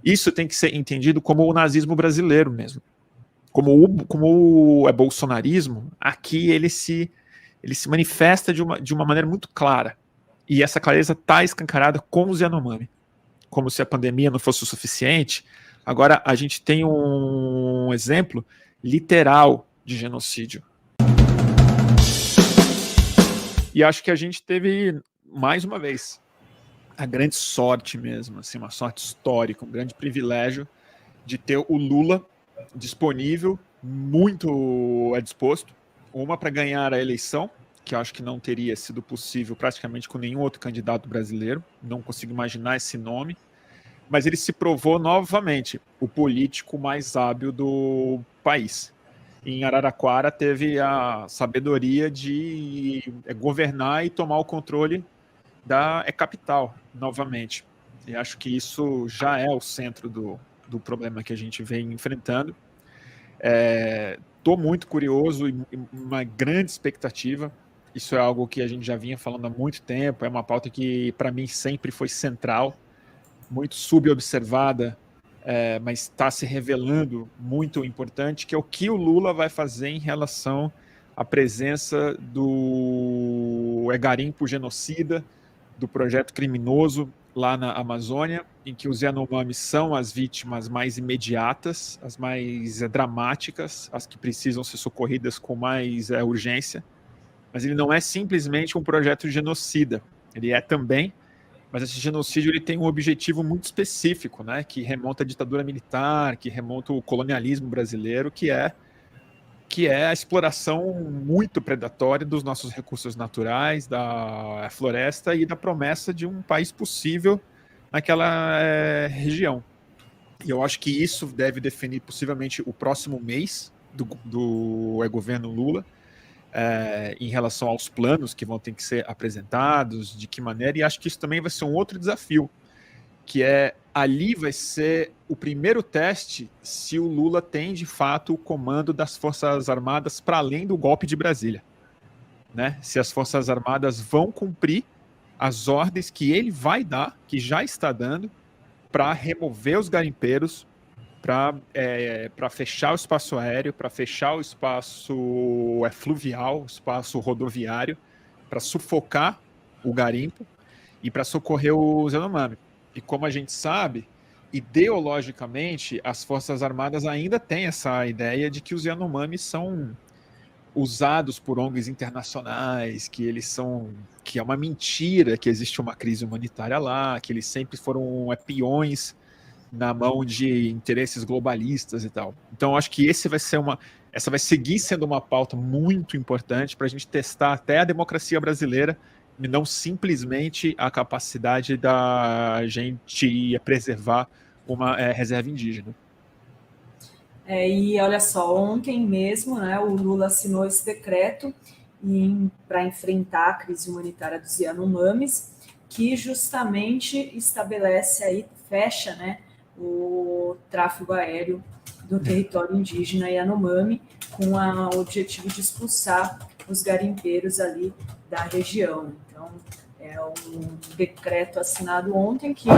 Isso tem que ser entendido como o nazismo brasileiro mesmo. Como é bolsonarismo, aqui ele se manifesta de uma maneira muito clara. E essa clareza está escancarada com os Yanomami. Como se a pandemia não fosse o suficiente, agora a gente tem um exemplo literal de genocídio. E acho que a gente teve, mais uma vez, a grande sorte mesmo, assim, uma sorte histórica, um grande privilégio de ter o Lula disponível, muito disposto, uma para ganhar a eleição, que eu acho que não teria sido possível praticamente com nenhum outro candidato brasileiro, não consigo imaginar esse nome, mas ele se provou novamente o político mais hábil do país. Em Araraquara teve a sabedoria de governar e tomar o controle da capital novamente. E acho que isso já é o centro do problema que a gente vem enfrentando. Estou muito curioso e uma grande expectativa. Isso é algo que a gente já vinha falando há muito tempo, é uma pauta que para mim sempre foi central, muito subobservada, mas está se revelando muito importante, que é o que o Lula vai fazer em relação à presença do garimpo genocida, do projeto criminoso lá na Amazônia, em que os Yanomami são as vítimas mais imediatas, as mais dramáticas, as que precisam ser socorridas com mais urgência. Mas ele não é simplesmente um projeto genocida, ele é também, mas esse genocídio ele tem um objetivo muito específico, né, que remonta à ditadura militar, que remonta ao colonialismo brasileiro, que é a exploração muito predatória dos nossos recursos naturais, da floresta e da promessa de um país possível naquela região. E eu acho que isso deve definir possivelmente o próximo mês do governo Lula, em relação aos planos que vão ter que ser apresentados, de que maneira, e acho que isso também vai ser um outro desafio, que ali vai ser o primeiro teste se o Lula tem, de fato, o comando das Forças Armadas para além do golpe de Brasília. Né? Se as Forças Armadas vão cumprir as ordens que ele vai dar, que já está dando, para remover os garimpeiros, para fechar o espaço aéreo, para fechar o espaço fluvial, o espaço rodoviário, para sufocar o garimpo e para socorrer os Yanomami. E como a gente sabe, ideologicamente, as Forças Armadas ainda têm essa ideia de que os Yanomami são usados por ONGs internacionais, que é uma mentira que existe uma crise humanitária lá, que eles sempre foram peões na mão de interesses globalistas e tal. Então, acho que essa vai seguir sendo uma pauta muito importante para a gente testar até a democracia brasileira e não simplesmente a capacidade da gente preservar uma reserva indígena. E olha só, ontem mesmo, né, o Lula assinou esse decreto para enfrentar a crise humanitária dos Yanomamis, que justamente estabelece aí, fecha, né, o tráfego aéreo do território indígena Yanomami, com o objetivo de expulsar os garimpeiros ali da região. Então, é um decreto assinado ontem que,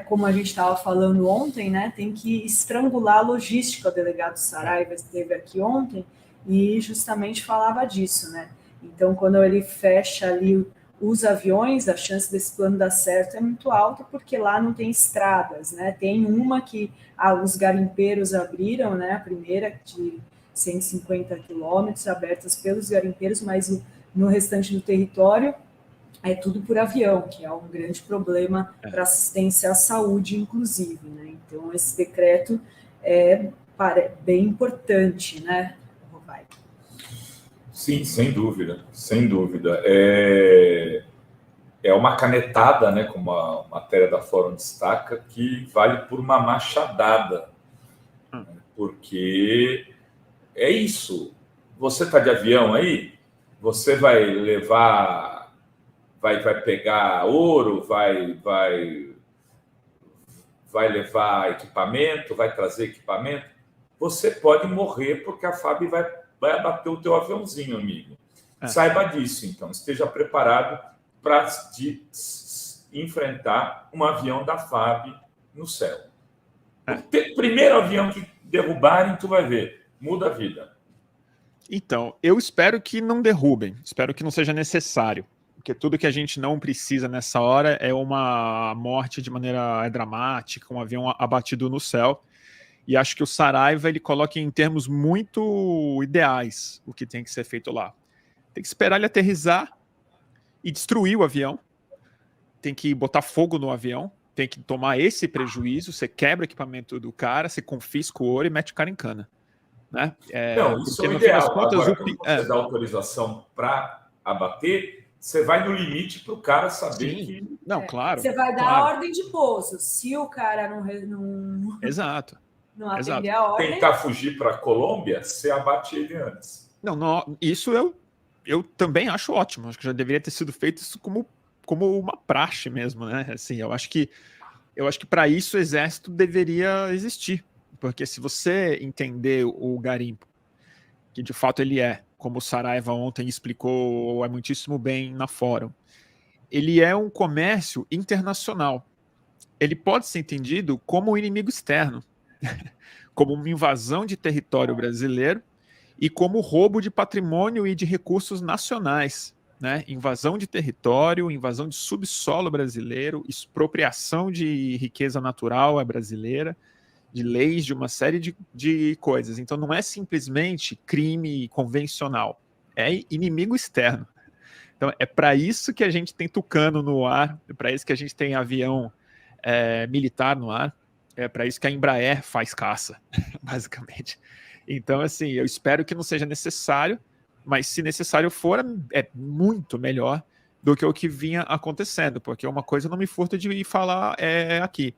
como a gente estava falando ontem, né, tem que estrangular a logística. O delegado Saraiva esteve aqui ontem e justamente falava disso, né? Então, quando ele fecha ali os aviões, a chance desse plano dar certo é muito alta, porque lá não tem estradas, né? Tem uma que os garimpeiros abriram, né? A primeira de 150 quilômetros, abertas pelos garimpeiros, mas no restante do território é tudo por avião, que é um grande problema para assistência à saúde, inclusive, né? Então, esse decreto é bem importante, né, Rovai? Sim, sem dúvida, sem dúvida. É uma canetada, né, como a matéria da Fórum destaca, que vale por uma machadada, porque é isso. Você está de avião aí, você vai levar, vai pegar ouro, vai levar equipamento, vai trazer equipamento. Você pode morrer porque a FAB vai abater o teu aviãozinho, amigo. Saiba disso, então. Esteja preparado para enfrentar um avião da FAB no céu. O primeiro avião que derrubarem, tu vai ver, muda a vida. Então, eu espero que não derrubem, espero que não seja necessário, porque tudo que a gente não precisa nessa hora é uma morte de maneira dramática, um avião abatido no céu, e acho que o Saraiva ele coloca em termos muito ideais o que tem que ser feito lá. Tem que esperar ele aterrissar e destruir o avião, tem que botar fogo no avião, tem que tomar esse prejuízo, você quebra o equipamento do cara, você confisca o ouro e mete o cara em cana. Né? Não, isso é o ideal. Agora, quando você dá autorização para abater, você vai no limite para o cara saber que... Não, claro. Você vai dar a ordem de pouso. Se o cara não... Exato. Não atender a ordem... Tentar fugir para a Colômbia, você abate ele antes. Não, isso eu também acho ótimo. Acho que já deveria ter sido feito isso como uma praxe mesmo, né? Assim, eu acho que para isso o exército deveria existir. Porque se você entender o garimpo, que de fato ele é, como o Saraiva ontem explicou muitíssimo bem na fórum, ele é um comércio internacional. Ele pode ser entendido como um inimigo externo, como uma invasão de território brasileiro e como roubo de patrimônio e de recursos nacionais. Né? Invasão de território, invasão de subsolo brasileiro, expropriação de riqueza natural brasileira, de leis, de uma série de coisas. Então não é simplesmente crime convencional, é inimigo externo. Então é para isso que a gente tem Tucano no ar, é para isso que a gente tem avião militar no ar, é para isso que a Embraer faz caça, basicamente. Então, assim, eu espero que não seja necessário, mas se necessário for, é muito melhor do que o que vinha acontecendo, porque uma coisa não me furta de falar aqui.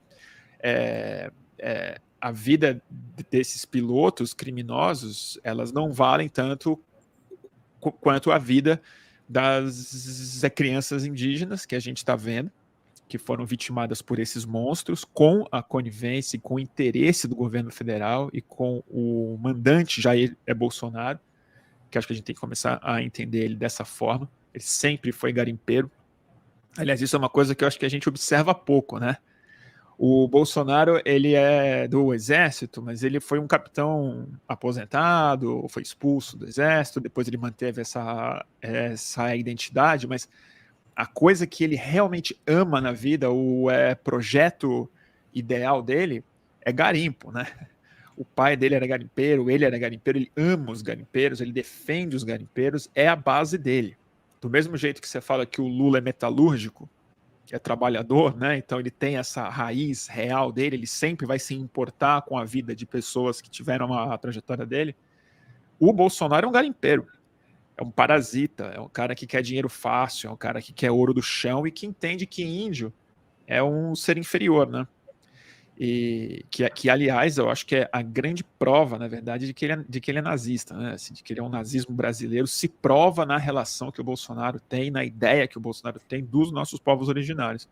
A vida desses pilotos criminosos, elas não valem tanto quanto a vida das crianças indígenas que a gente está vendo, que foram vitimadas por esses monstros, com a conivência e com o interesse do governo federal e com o mandante Jair Bolsonaro, que acho que a gente tem que começar a entender ele dessa forma. Ele sempre foi garimpeiro. Aliás, isso é uma coisa que eu acho que a gente observa pouco, né? O Bolsonaro, ele é do exército, mas ele foi um capitão aposentado, foi expulso do exército, depois ele manteve essa identidade, mas a coisa que ele realmente ama na vida, o projeto ideal dele, é garimpo, né? O pai dele era garimpeiro, ele era garimpeiro, ele ama os garimpeiros, ele defende os garimpeiros, é a base dele. Do mesmo jeito que você fala que o Lula é metalúrgico, é trabalhador, né? Então ele tem essa raiz real dele, ele sempre vai se importar com a vida de pessoas que tiveram a trajetória dele. O Bolsonaro é um garimpeiro, é um parasita, é um cara que quer dinheiro fácil, é um cara que quer ouro do chão e que entende que índio é um ser inferior, né? E que aliás, eu acho que é a grande prova, na verdade, de que ele é nazista, né? Assim, de que ele é um nazismo brasileiro, se prova na relação que o Bolsonaro tem, na ideia que o Bolsonaro tem dos nossos povos originários.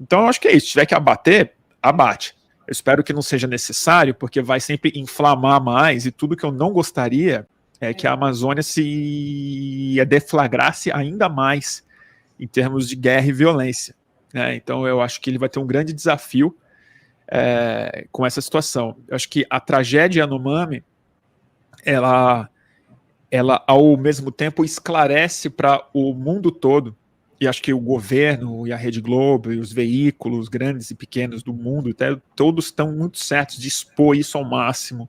Então, eu acho que é isso. Se tiver que abater, abate. Eu espero que não seja necessário, porque vai sempre inflamar mais, e tudo que eu não gostaria é que a Amazônia se deflagrasse ainda mais em termos de guerra e violência. Né? Então, eu acho que ele vai ter um grande desafio com essa situação. Eu acho que a tragédia Yanomami, ela ao mesmo tempo esclarece para o mundo todo, e acho que o governo e a Rede Globo e os veículos grandes e pequenos do mundo, todos estão muito certos de expor isso ao máximo,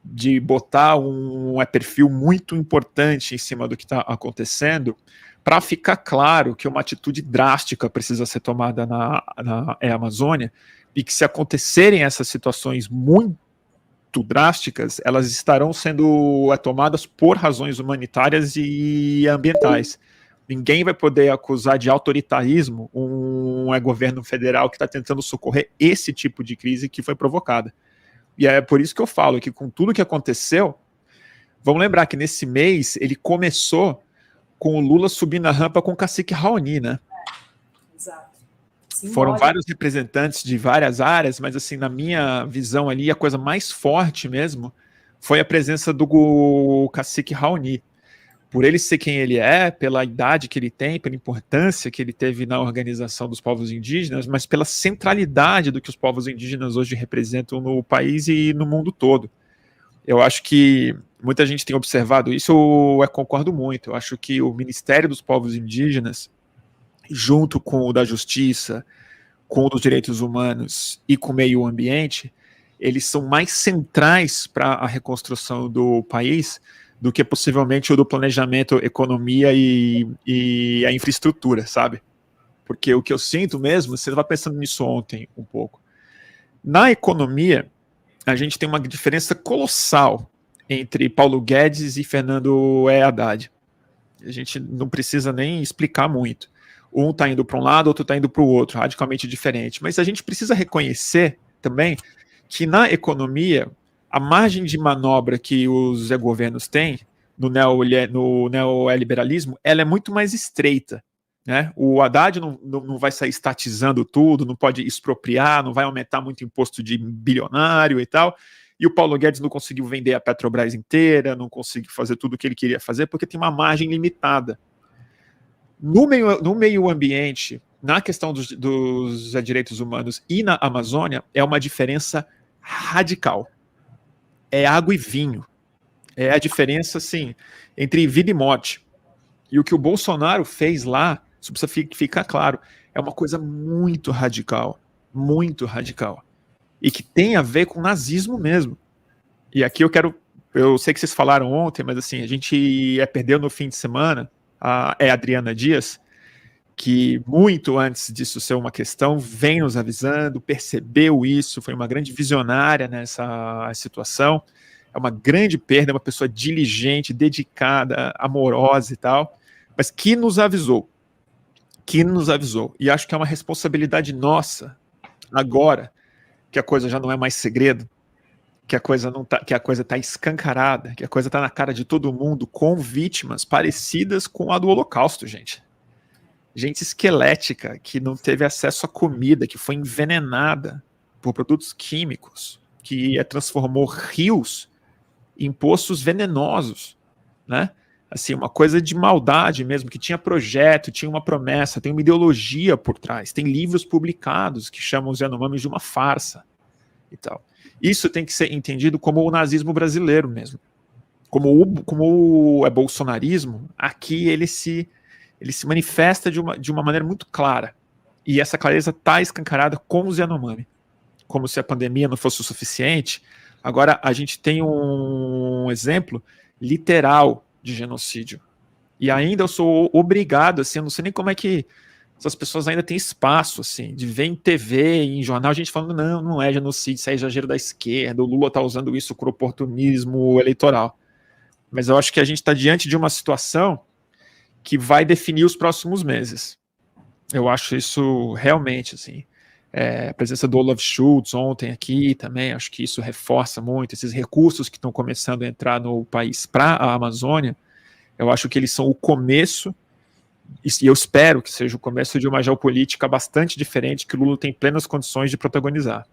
de botar um perfil muito importante em cima do que está acontecendo, para ficar claro que uma atitude drástica precisa ser tomada na Amazônia, e que se acontecerem essas situações muito drásticas, elas estarão sendo tomadas por razões humanitárias e ambientais. Ninguém vai poder acusar de autoritarismo um governo federal que está tentando socorrer esse tipo de crise que foi provocada. E é por isso que eu falo que com tudo que aconteceu, vamos lembrar que nesse mês ele começou com o Lula subindo a rampa com o cacique Raoni, né? Exato. Foram vários representantes de várias áreas, mas assim, na minha visão ali, a coisa mais forte mesmo foi a presença do cacique Raoni. por ele ser quem ele é, pela idade que ele tem, pela importância que ele teve na organização dos povos indígenas, mas pela centralidade do que os povos indígenas hoje representam no país e no mundo todo. Eu acho que muita gente tem observado isso, eu concordo muito. Eu acho que o Ministério dos Povos Indígenas, junto com o da Justiça, com o dos Direitos Humanos e com o Meio Ambiente, eles são mais centrais para a reconstrução do país do que possivelmente o do planejamento, economia e a infraestrutura, sabe? Porque o que eu sinto mesmo, você estava pensando nisso ontem um pouco, na economia, a gente tem uma diferença colossal entre Paulo Guedes e Fernando Haddad. A gente não precisa nem explicar muito. Um está indo para um lado, outro está indo para o outro, radicalmente diferente. Mas a gente precisa reconhecer também que na economia, a margem de manobra que os governos têm no neoliberalismo, ela é muito mais estreita. Né? O Haddad não vai sair estatizando tudo, não pode expropriar, não vai aumentar muito o imposto de bilionário e tal. E o Paulo Guedes não conseguiu vender a Petrobras inteira, não conseguiu fazer tudo o que ele queria fazer, porque tem uma margem limitada. No meio ambiente, na questão dos direitos humanos e na Amazônia, é uma diferença radical. É água e vinho. É a diferença, assim, entre vida e morte. E o que o Bolsonaro fez lá, isso precisa ficar claro, é uma coisa muito radical. Muito radical. E que tem a ver com nazismo mesmo. E aqui eu sei que vocês falaram ontem, mas assim, a gente perdeu no fim de semana a Adriana Dias, que muito antes disso ser uma questão, vem nos avisando, percebeu isso, foi uma grande visionária nessa situação, é uma grande perda, uma pessoa diligente, dedicada, amorosa e tal, mas que nos avisou, e acho que é uma responsabilidade nossa, agora, que a coisa já não é mais segredo, que a coisa está escancarada, que a coisa está na cara de todo mundo, com vítimas parecidas com a do Holocausto, gente esquelética, que não teve acesso à comida, que foi envenenada por produtos químicos, que transformou rios em poços venenosos, né? Assim, uma coisa de maldade mesmo, que tinha projeto, tinha uma promessa, tem uma ideologia por trás, tem livros publicados que chamam os Yanomamis de uma farsa e tal. Isso tem que ser entendido como o nazismo brasileiro mesmo. Como o bolsonarismo, aqui ele se manifesta de uma maneira muito clara. E essa clareza está escancarada com os Yanomami. Como se a pandemia não fosse o suficiente, agora a gente tem um exemplo literal de genocídio. E ainda eu sou obrigado, assim, eu não sei nem como é que essas pessoas ainda têm espaço, assim, de ver em TV, em jornal, a gente falando, não é genocídio, isso é exagero da esquerda, o Lula está usando isso com oportunismo eleitoral. Mas eu acho que a gente está diante de uma situação que vai definir os próximos meses. Eu acho isso realmente, assim, a presença do Olaf Scholz ontem aqui também, acho que isso reforça muito, esses recursos que estão começando a entrar no país para a Amazônia, eu acho que eles são o começo, e eu espero que seja o começo de uma geopolítica bastante diferente que o Lula tem plenas condições de protagonizar.